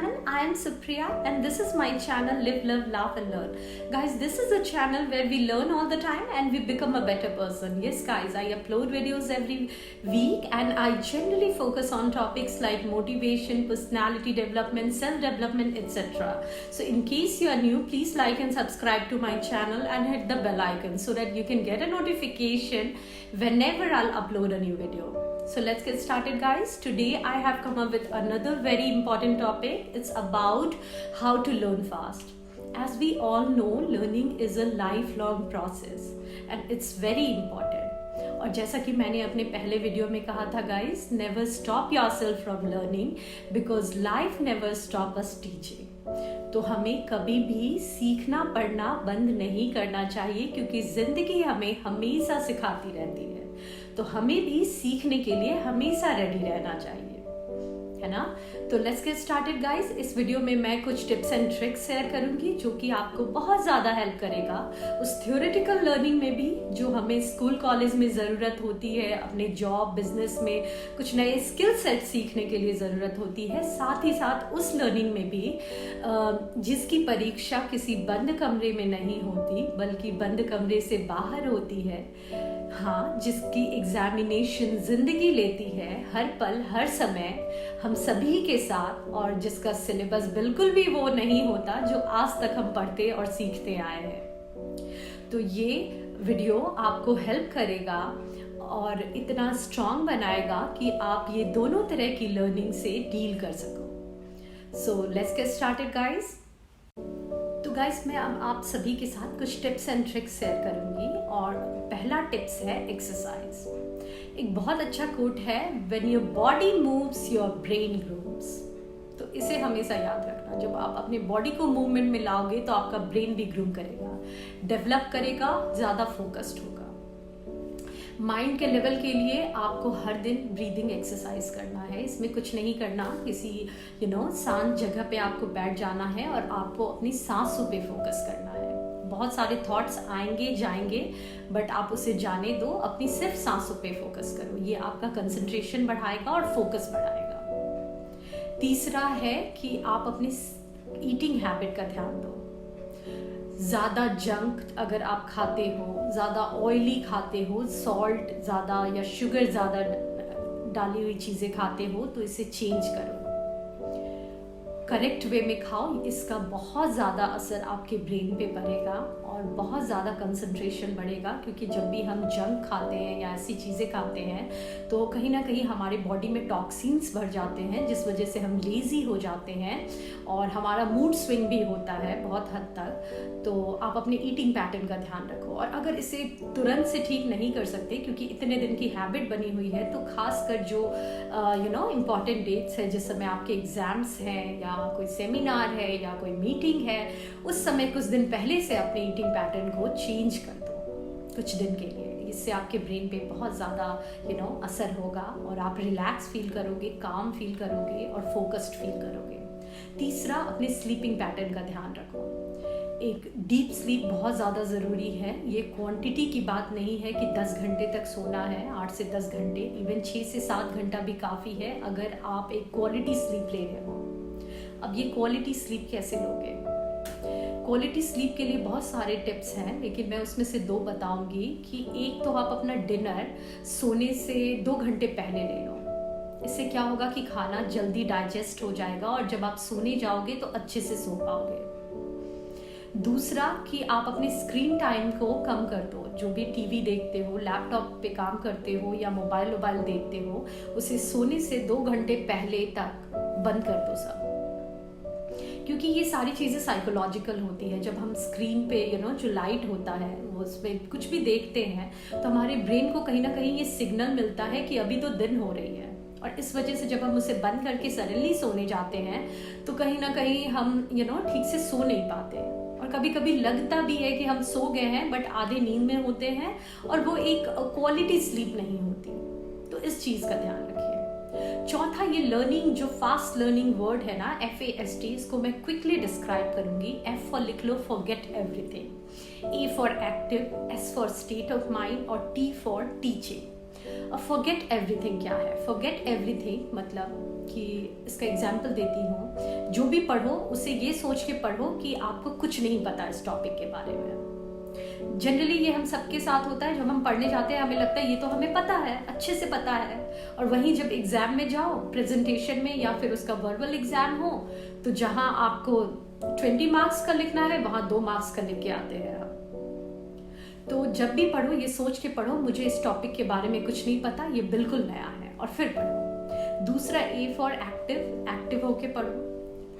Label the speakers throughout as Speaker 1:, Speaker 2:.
Speaker 1: channel. I am Supriya and this is my channel Live, Love, Laugh and Learn. Guys, this is a channel where we learn all the time and we become a better person. Yes guys, I upload videos every week and I generally focus on topics like motivation, personality development, self-development, etc. So in case you are new, please like and subscribe to my channel and hit the bell icon so that you can get a notification whenever I'll upload a new video. So let's get started guys. Today I have come up with another very important topic. It's about how to learn fast. As we all know, learning is a lifelong process and it's very important. और जैसा कि मैंने अपने पहले video में कहा था guys, never stop yourself from learning because life never stop us teaching. तो हमें कभी भी सीखना पढ़ना बंद नहीं करना चाहिए क्योंकि जिंदगी हमें हमेशा सिखाती रहती है। तो हमें भी सीखने के लिए हमेशा रेडी रहना चाहिए, है ना। तो लेट्स गेट स्टार्टेड गाइस। इस वीडियो में मैं कुछ टिप्स एंड ट्रिक्स शेयर करूंगी जो कि आपको बहुत ज़्यादा हेल्प करेगा उस थ्योरेटिकल लर्निंग में भी जो हमें स्कूल कॉलेज में ज़रूरत होती है, अपने जॉब बिजनेस में कुछ नए स्किल सेट सीखने के लिए ज़रूरत होती है, साथ ही साथ उस लर्निंग में भी जिसकी परीक्षा किसी बंद कमरे में नहीं होती बल्कि बंद कमरे से बाहर होती है। हाँ, जिसकी एग्जामिनेशन जिंदगी लेती है हर पल हर समय हम सभी के साथ, और जिसका सिलेबस बिल्कुल भी वो नहीं होता जो आज तक हम पढ़ते और सीखते आए हैं। तो ये वीडियो आपको हेल्प करेगा और इतना स्ट्रांग बनाएगा कि आप ये दोनों तरह की लर्निंग से डील कर सको। So let's get started guys. तो गाइस मैं अब आप सभी के साथ कुछ टिप्स एंड ट्रिक्स शेयर करूंगी और पहला टिप्स है एक्सरसाइज। एक बहुत अच्छा कोट है, when your body moves your brain grooms. तो इसे हमेशा याद रखना, जब आप अपने बॉडी को मूवमेंट में लाओगे तो आपका ब्रेन भी ग्रूम करेगा, डेवलप करेगा, ज़्यादा फोकस्ड होगा। माइंड के लेवल के लिए आपको हर दिन ब्रीदिंग एक्सरसाइज करना है। इसमें कुछ नहीं करना, किसी शांत जगह पे आपको बैठ जाना है और आपको अपनी सांसों पे फोकस करना है। बहुत सारे थॉट्स आएंगे जाएंगे बट आप उसे जाने दो, अपनी सिर्फ सांसों पे फोकस करो। ये आपका कंसंट्रेशन बढ़ाएगा और फोकस बढ़ाएगा। तीसरा है कि आप अपनी ईटिंग हैबिट का ध्यान दो। ज़्यादा जंक अगर आप खाते हो, ज़्यादा ऑयली खाते हो, सॉल्ट ज़्यादा या शुगर ज़्यादा डाली हुई चीज़ें खाते हो तो इसे चेंज करो, करेक्ट वे में खाओ। इसका बहुत ज़्यादा असर आपके ब्रेन पे पड़ेगा और बहुत ज़्यादा कंसंट्रेशन बढ़ेगा, क्योंकि जब भी हम जंक खाते हैं या ऐसी चीज़ें खाते हैं तो कहीं ना कहीं हमारे बॉडी में टॉक्सिन्स भर जाते हैं जिस वजह से हम लेज़ी हो जाते हैं और हमारा मूड स्विंग भी होता है बहुत हद तक। तो आप अपने ईटिंग पैटर्न का ध्यान रखो और अगर इसे तुरंत से ठीक नहीं कर सकते क्योंकि इतने दिन की हैबिट बनी हुई है तो खासकर जो इम्पॉर्टेंट डेट्स है, जिस समय आपके एग्जाम्स हैं या कोई सेमिनार है या कोई मीटिंग है, उस समय कुछ दिन पहले से अपने ईटिंग पैटर्न को चेंज कर दो कुछ दिन के लिए। इससे आपके ब्रेन पे बहुत ज़्यादा असर होगा और आप रिलैक्स फील करोगे, काम फील करोगे और फोकस्ड फील करोगे। तीसरा, अपने स्लीपिंग पैटर्न का ध्यान रखो। एक डीप स्लीप बहुत ज़्यादा ज़रूरी है। ये क्वांटिटी की बात नहीं है कि 10 घंटे तक सोना है, 8 से 10 घंटे, इवन 6 से 7 घंटा भी काफ़ी है अगर आप एक क्वालिटी स्लीप ले रहे हो। अब ये क्वालिटी स्लीप कैसे लोगे? क्वालिटी स्लीप के लिए बहुत सारे टिप्स हैं लेकिन मैं उसमें से 2 बताऊंगी। कि एक तो आप अपना डिनर सोने से 2 घंटे पहले ले लो। इससे क्या होगा कि खाना जल्दी डाइजेस्ट हो जाएगा और जब आप सोने जाओगे तो अच्छे से सो पाओगे। दूसरा कि आप अपने स्क्रीन टाइम को कम कर दो। जो भी टीवी देखते हो, लैपटॉप पे काम करते हो या मोबाइल देखते हो, उसे सोने से 2 घंटे पहले तक बंद कर दो सब, क्योंकि ये सारी चीज़ें साइकोलॉजिकल होती है। जब हम स्क्रीन पे जो लाइट होता है वो उसमें कुछ भी देखते हैं तो हमारे ब्रेन को कहीं ना कहीं ये सिग्नल मिलता है कि अभी तो दिन हो रही है, और इस वजह से जब हम उसे बंद करके सडनली सोने जाते हैं तो कहीं ना कहीं हम ठीक से सो नहीं पाते और कभी कभी लगता भी है कि हम सो गए हैं बट आधे नींद में होते हैं और वो एक क्वालिटी स्लीप नहीं होती। तो इस चीज़ का ध्यान रखिए। चौथा, ये लर्निंग जो फास्ट लर्निंग वर्ड है ना, FAST, इसको मैं क्विकली डिस्क्राइब करूंगी। F फॉर लिख लो, forget everything. A for active, S for state of mind और T फॉर टीचिंग। अब फॉरगेट एवरीथिंग क्या है? फॉरगेट एवरीथिंग मतलब कि इसका एग्जाम्पल देती हूँ, जो भी पढ़ो उसे ये सोच के पढ़ो कि आपको कुछ नहीं पता इस टॉपिक के बारे में। जनरली ये हम सबके साथ होता है, जब हम पढ़ने जाते हैं हमें लगता है ये तो हमें पता है, अच्छे से पता है, और वहीं जब एग्जाम में जाओ, प्रेजेंटेशन में या फिर उसका वर्बल एग्जाम हो, तो जहां आपको 20 मार्क्स का लिखना है वहां 2 मार्क्स का लिख के आते हैं आप। तो जब भी पढ़ो ये सोच के पढ़ो मुझे इस टॉपिक के बारे में कुछ नहीं पता, ये बिल्कुल नया है, और फिर पढ़ो। दूसरा, ए फॉर एक्टिव, एक्टिव होके पढ़ो।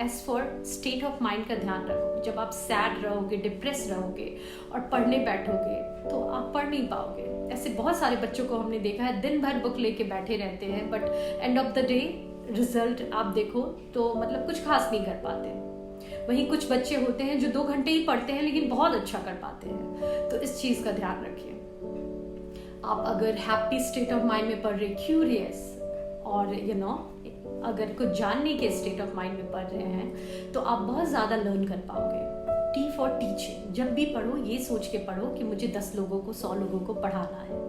Speaker 1: S for state of mind का ध्यान रखो। जब आप सैड रहोगे, डिप्रेस रहोगे और पढ़ने बैठोगे तो आप पढ़ नहीं पाओगे। ऐसे बहुत सारे बच्चों को हमने देखा है, दिन भर बुक लेके बैठे रहते हैं, but end of the day result आप देखो तो मतलब कुछ खास नहीं कर पाते। वहीं कुछ बच्चे होते हैं जो 2 घंटे ही पढ़ते हैं लेकिन बहुत अच्छा कर पाते हैं। तो इस चीज का ध्यान रखिए। आप अगर हैप्पी स्टेट ऑफ माइंड में पढ़ रहे, क्यूरियस और अगर कुछ जानने के स्टेट ऑफ माइंड में पढ़ रहे हैं तो आप बहुत ज़्यादा लर्न कर पाओगे। टी फॉर टीचिंग, जब भी पढ़ो ये सोच के पढ़ो कि मुझे 10 लोगों को 100 लोगों को पढ़ाना है।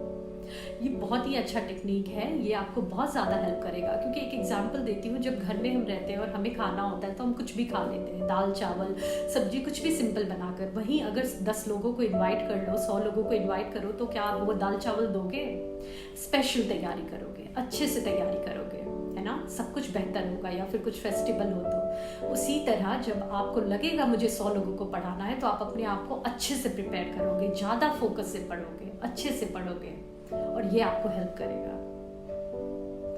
Speaker 1: ये बहुत ही अच्छा टेक्निक है, ये आपको बहुत ज़्यादा हेल्प करेगा। क्योंकि एक एग्जांपल देती हूँ, जब घर में हम रहते हैं और हमें खाना होता है तो हम कुछ भी खा लेते हैं, दाल चावल सब्जी कुछ भी सिंपल बनाकर। वहीं अगर 10 लोगों को इन्वाइट कर लो, 100 लोगों को इन्वाइट करो, तो क्या आप वो दाल चावल दोगे? स्पेशल तैयारी करोगे, अच्छे से तैयारी करोगे, है ना, सब कुछ बेहतर होगा। या फिर कुछ फेस्टिवल हो तो उसी तरह जब आपको लगेगा मुझे 100 लोगों को पढ़ाना है तो आप अपने आप को अच्छे से प्रिपेयर करोगे, ज़्यादा फोकस से पढ़ोगे, अच्छे से पढ़ोगे, और ये आपको हेल्प करेगा,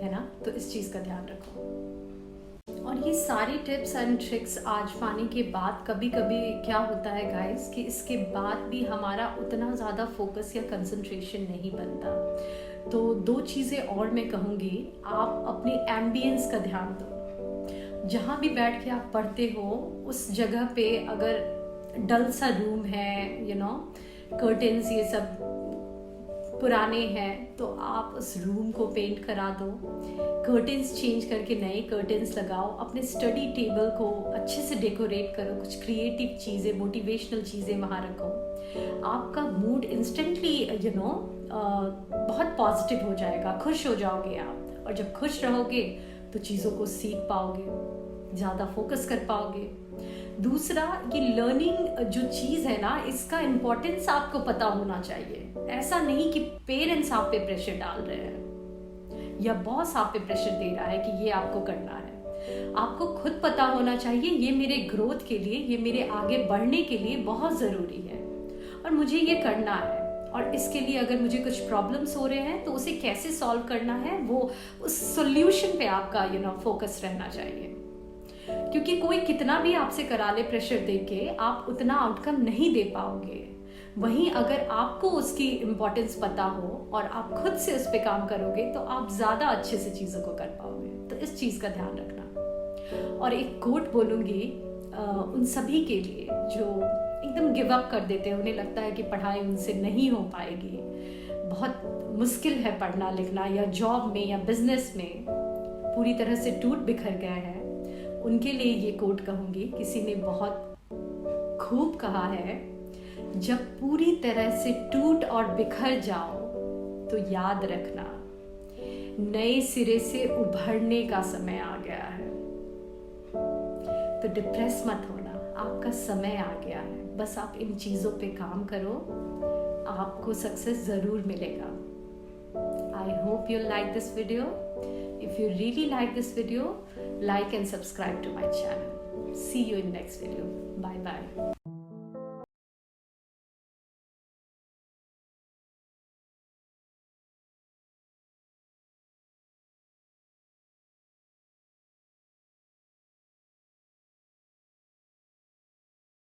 Speaker 1: है ना। तो इस चीज़ का ध्यान रखो। और ये सारी टिप्स एंड ट्रिक्स आजमाने के बाद कभी कभी क्या होता है गाइस कि इसके बाद भी हमारा उतना ज़्यादा फोकस या कंसंट्रेशन नहीं बनता। तो 2 चीज़ें और मैं कहूँगी, आप अपने एम्बियंस का ध्यान दो। जहाँ भी बैठ के आप पढ़ते हो उस जगह पे अगर डल सा रूम है, कर्टेन्स ये सब पुराने हैं, तो आप उस रूम को पेंट करा दो, कर्टेन्स चेंज करके नए कर्टेन्स लगाओ, अपने स्टडी टेबल को अच्छे से डेकोरेट करो, कुछ क्रिएटिव चीज़ें, मोटिवेशनल चीज़ें वहाँ रखो। आपका मूड इंस्टेंटली बहुत पॉजिटिव हो जाएगा, खुश हो जाओगे आप। और जब खुश रहोगे तो चीज़ों को सीख पाओगे, ज़्यादा फोकस कर पाओगे। दूसरा, ये लर्निंग जो चीज़ है ना, इसका इम्पोर्टेंस आपको पता होना चाहिए। ऐसा नहीं कि पेरेंट्स आप पे प्रेशर डाल रहे हैं या बॉस आप पे प्रेशर दे रहा है कि ये आपको करना है। आपको खुद पता होना चाहिए ये मेरे ग्रोथ के लिए, ये मेरे आगे बढ़ने के लिए बहुत ज़रूरी है और मुझे ये करना है। और इसके लिए अगर मुझे कुछ प्रॉब्लम्स हो रहे हैं तो उसे कैसे सॉल्व करना है, वो उस सॉल्यूशन पे आपका फोकस रहना चाहिए। क्योंकि कोई कितना भी आपसे करा ले प्रेशर देके, आप उतना आउटकम नहीं दे पाओगे। वहीं अगर आपको उसकी इम्पोर्टेंस पता हो और आप खुद से उस पर काम करोगे तो आप ज़्यादा अच्छे से चीज़ों को कर पाओगे। तो इस चीज़ का ध्यान रखना। और एक कोट बोलूँगी उन सभी के लिए जो एकदम गिव अप कर देते हैं, उन्हें लगता है कि पढ़ाई उनसे नहीं हो पाएगी, बहुत मुश्किल है पढ़ना लिखना, या जॉब में या बिजनेस में पूरी तरह से टूट बिखर गए हैं, उनके लिए ये कोट कहूँगी। किसी ने बहुत खूब कहा है, जब पूरी तरह से टूट और बिखर जाओ तो याद रखना नए सिरे से उभरने का समय आ गया है। तो डिप्रेस मत होना, आपका समय आ गया है। बस आप इन चीज़ों पे काम करो, आपको सक्सेस ज़रूर मिलेगा। I hope you like this video. If you really like this video, like and subscribe to my channel. See you in next video. Bye bye.